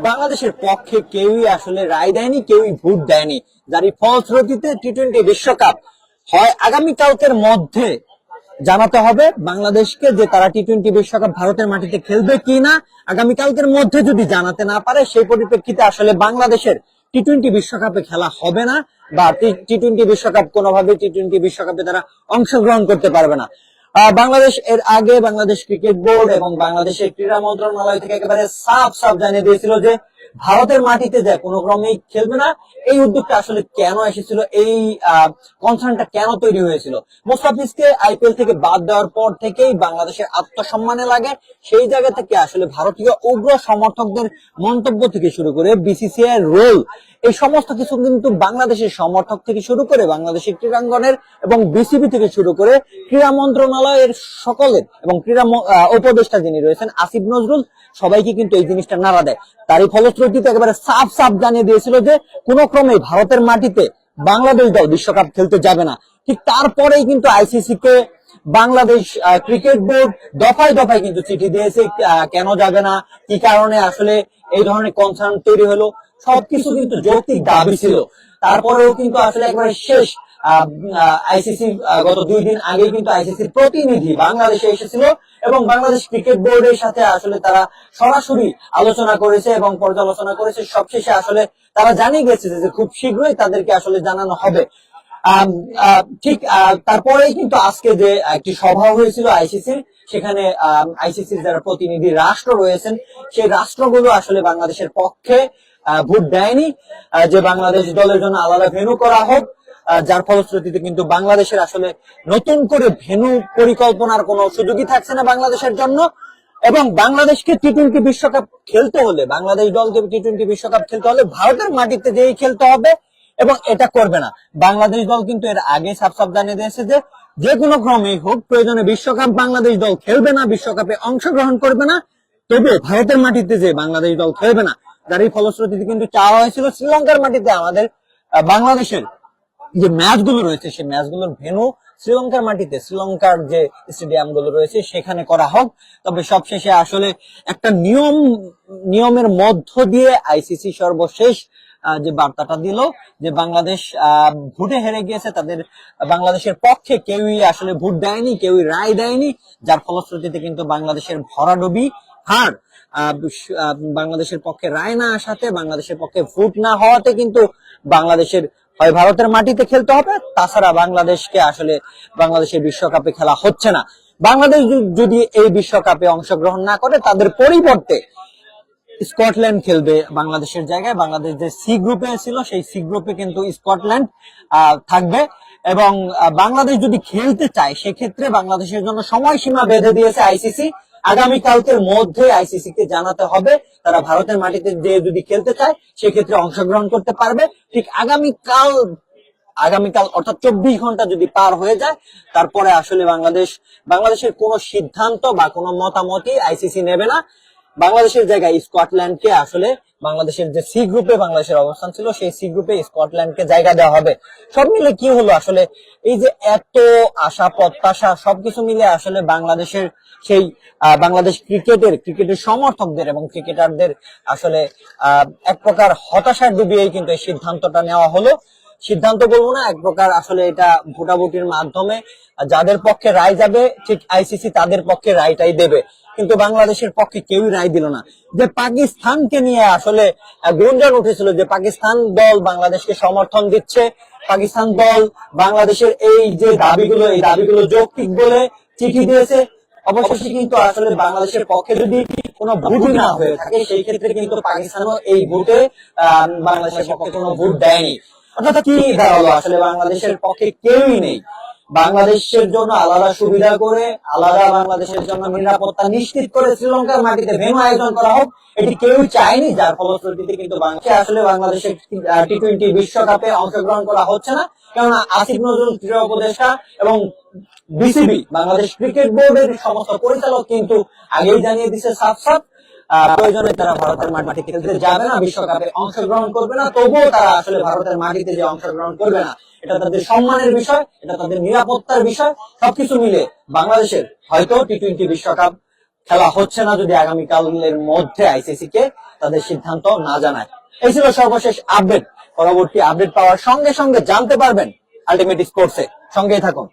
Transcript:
বাংলাদেশের পক্ষে কেউই আসলে রায় দেয়নি, কেউই ভোট দেয়নি, যার ফলশ্রুতিতে টি-20 বিশ্বকাপ হয় আগামীকালকের মধ্যে জানাতে হবে বাংলাদেশকে যে তারা টি-20 বিশ্বকাপ ভারতের মাটিতে খেলবে কিনা। আগামীকালকের মধ্যে যদি জানাতে না পারে, সেই পরিপ্রেক্ষিতে আসলে বাংলাদেশের টি-20 বিশ্বকাপে খেলা হবে না, বা টি-20 বিশ্বকাপ কোনোভাবে টি-20 বিশ্বকাপে তারা অংশগ্রহণ করতে পারবে না। বাংলাদেশ এর আগে বাংলাদেশ ক্রিকেট বোর্ড এবং বাংলাদেশের ক্রীড়া মন্ত্রণালয় থেকে একেবারে সাফ সাফ জানিয়ে দিয়েছিল যে ভারতের মাটিতে যে কোনো ক্রমেই খেলবে না। এই উদ্যোগটা আসলে কেন এসেছিল, এই কনসার্নটা কেন তৈরি হয়েছিল? মোস্তাফিজকে আইপিএল থেকে বাদ দেওয়ার পর থেকেই বাংলাদেশের আত্মসম্মানে লাগে। সেই জায়গা থেকে আসলে ভারতীয় উগ্র সমর্থকদের মন্তব্য থেকে শুরু করে বিসিসিআই রোল, এই সমস্ত কিছু কিন্তু বাংলাদেশের সমর্থক থেকে শুরু করে বাংলাদেশের ক্রীড়াঙ্গনের এবং বিসিবি থেকে শুরু করে ক্রীড়া মন্ত্রণালয়ের সকলের এবং ক্রীড়া উপদেষ্টা যিনি রয়েছেন আসিফ নজরুল, সবাইকে কিন্তু এই জিনিসটা নাড়া দেয়। তারই ফলশ্রুতিতে একেবারে সাফ সাফ জানিয়ে দিয়েছিল যে কোনো ক্রমে ভারতের মাটিতে বাংলাদেশ দল বিশ্বকাপ খেলতে যাবে না। ঠিক তারপরেই কিন্তু আইসিসি কে বাংলাদেশ ক্রিকেট বোর্ড দফায় দফায় কিন্তু চিঠি দিয়েছে, কেন যাবে না, কি কারণে আসলে এই ধরনের কনসার্ন তৈরি হলো। সবকিছু কিন্তু যৌক্তিক দাবি ছিল। তারপরেও কিন্তু আসলে একবারে শেষ আইসিসি গত 2 দিন আগে কিন্তু আইসিসির প্রতিনিধি বাংলাদেশে এসেছিল এবং বাংলাদেশ ক্রিকেট বোর্ডের সাথে আসলে তারা সরাসরি আলোচনা করেছে এবং পর্যালোচনা করেছে। সবশেষে আসলে তারা জানিয়ে গেছে যে খুব শীঘ্রই তাদেরকে আসলে জানানো হবে। ঠিক তারপরেই কিন্তু আজকে যে একটি সভা হয়েছিল আইসিসির, সেখানে আইসিসির যারা প্রতিনিধি রাষ্ট্র রয়েছেন, সেই রাষ্ট্রগুলো আসলে বাংলাদেশের পক্ষে ভোট দেয়নি যে বাংলাদেশ দলের জন্য আলাদা ভেন্যু করা হোক, যার ফলশ্রুতিতে কিন্তু বাংলাদেশের আসলে নতুন করে ভেন্যু পরিকল্পনার কোনো সুযোগই থাকছে না বাংলাদেশের জন্য। এবং বাংলাদেশকে টি-20 বিশ্বকাপ খেলতে হলে, বাংলাদেশ দলকে টি-20 বিশ্বকাপ খেলতে হলে ভারতের মাটিতে যেই খেলতে হবে, এবং এটা করবে না। বাংলাদেশ দল কিন্তু এর আগে সাফ সাফ জানিয়ে দিয়েছে যে যে কোনো ক্রমেই হোক প্রয়োজনে বিশ্বকাপ বাংলাদেশ দল খেলবে না, বিশ্বকাপে অংশগ্রহণ করবে না, তবে ভারতের মাটিতে যে বাংলাদেশ দল খেলবে না। যার এই ফলশ্রুতিতে কিন্তু চাওয়া হয়েছিল শ্রীলঙ্কার মাটিতে আমাদের বাংলাদেশের যে ম্যাচগুলো রয়েছে, সেই ম্যাচগুলোর ভেন্যু শ্রীলঙ্কার মাটিতে, শ্রীলঙ্কার যে স্টেডিয়াম গুলো রয়েছে সেখানে করা হোক। তবে সবশেষে আসলে একটা নিয়মের মধ্য দিয়ে আইসিসি সর্বশেষ যে বার্তাটা দিল যে বাংলাদেশ ভোটে হেরে গিয়েছে, তাদের বাংলাদেশের পক্ষে কেউই আসলে ভোট দেয়নি, কেউই রায় দেয়নি, যার ফলশ্রুতিতে কিন্তু বাংলাদেশের ভরাডুবি হার, বাংলাদেশের পক্ষে রায় না আসাতে, বাংলাদেশের পক্ষে ভোট না হওয়াতে কিন্তু বাংলাদেশের হয় ভারতের মাটিতে খেলতে হবে, তাছাড়া বাংলাদেশকে আসলে বাংলাদেশের বিশ্বকাপে খেলা হচ্ছে না। বাংলাদেশ যদি এই বিশ্বকাপে অংশগ্রহণ না করে, তাদের পরিবর্তে স্কটল্যান্ড খেলবে বাংলাদেশের জায়গায়। বাংলাদেশ যে সি গ্রুপে ছিল, সেই সি গ্রুপে কিন্তু স্কটল্যান্ড থাকবে। এবং বাংলাদেশ যদি খেলতে চায়, সেক্ষেত্রে বাংলাদেশের জন্য সময়সীমা বেঁধে দিয়েছে আইসিসি। আগামীকালকের মধ্যে আইসিসি কে জানাতে হবে তারা ভারতের মাটিতে যে যদি খেলতে চায় সেক্ষেত্রে অংশগ্রহণ করতে পারবে। ঠিক আগামীকাল অর্থাৎ 24 ঘন্টা যদি পার হয়ে যায়, তারপরে আসলে বাংলাদেশের কোনো সিদ্ধান্ত বা কোনো মতামতই আইসিসি নেবে না। বাংলাদেশের জায়গায় স্কটল্যান্ডকে আসলে বাংলাদেশের যে সি গ্রুপে বাংলাদেশের অবস্থান ছিল, সেই সি গ্রুপে স্কটল্যান্ডকে জায়গা দেওয়া হবে। সব মিলে কি হলো আসলে, এই যে এত আশা প্রত্যাশা সবকিছু মিলে আসলে বাংলাদেশের সেই বাংলাদেশ ক্রিকেটের সমর্থকদের এবং ক্রিকেটারদের আসলে এক প্রকার হতাশার ডুবিয়েই কিন্তু এই সিদ্ধান্তটা নেওয়া হলো। সিদ্ধান্ত বলবো না, এক প্রকার আসলে এটা ভোটাভুটির মাধ্যমে যাদের পক্ষে রায় যাবে, ঠিক আইসিসি তাদের পক্ষে রায়টাই দেবে। কিন্তু বাংলাদেশের পক্ষে কেউই রায় দিল না। যে পাকিস্তানকে নিয়ে আসলে গুঞ্জন উঠেছিল যে পাকিস্তান দল বাংলাদেশকে সমর্থন দিচ্ছে, পাকিস্তান দল বাংলাদেশের এই যে দাবিগুলো, এই দাবিগুলো যৌক্তিক বলে চিঠি দিয়েছে, অবশেষে কিন্তু আসলে বাংলাদেশের পক্ষে যদি কোনো ভোট না হয়ে থাকে, সেই ক্ষেত্রে কিন্তু পাকিস্তানও এই ভোটে বাংলাদেশের পক্ষে কোনো ভোট দেয়নি। অর্থাৎ কি দাঁড়ালো, আসলে বাংলাদেশের পক্ষে কেউই নেই। বাংলাদেশের জন্য আলাদা সুবিধা করে, আলাদা বাংলাদেশের জন্য নিরাপত্তা নিশ্চিত করে শ্রীলঙ্কার মাটিতে ভেন্যু আয়োজন করা হোক, এটি কেউই চায়নি। যার ফলশ্রুতিতে কিন্তু আসলে বাংলাদেশের টি-20 বিশ্বকাপে অংশগ্রহণ করা হচ্ছে না। কেননা আসিফ নজরুল ক্রীড়া উপদেষ্টা এবং বিসিবি বাংলাদেশ ক্রিকেট বোর্ডের সমস্ত পরিচালক কিন্তু আগেই জানিয়ে দিচ্ছে সাফ সাফ, প্রয়োজনে তারা ভারতের মাটিতে খেলতে যাবে না, বিশ্বকাপে অংশগ্রহণ করবে না। তবুও তারা আসলে ভারতের মাটিতে যে অংশগ্রহণ করবে না, এটা তাদের সম্মানের বিষয়, এটা তাদের নিরাপত্তার বিষয়। সবকিছু মিলে বাংলাদেশের হয়তো টি-20 বিশ্বকাপ খেলা হচ্ছে না যদি আগামীকালের মধ্যে আইসিসি কে তাদের সিদ্ধান্ত না জানায়। এই ছিল সর্বশেষ আপডেট। পরবর্তী আপডেট পাওয়ার সঙ্গে সঙ্গে জানতে পারবেন আলটিমেট স্পোর্টসে। সঙ্গেই থাকুন।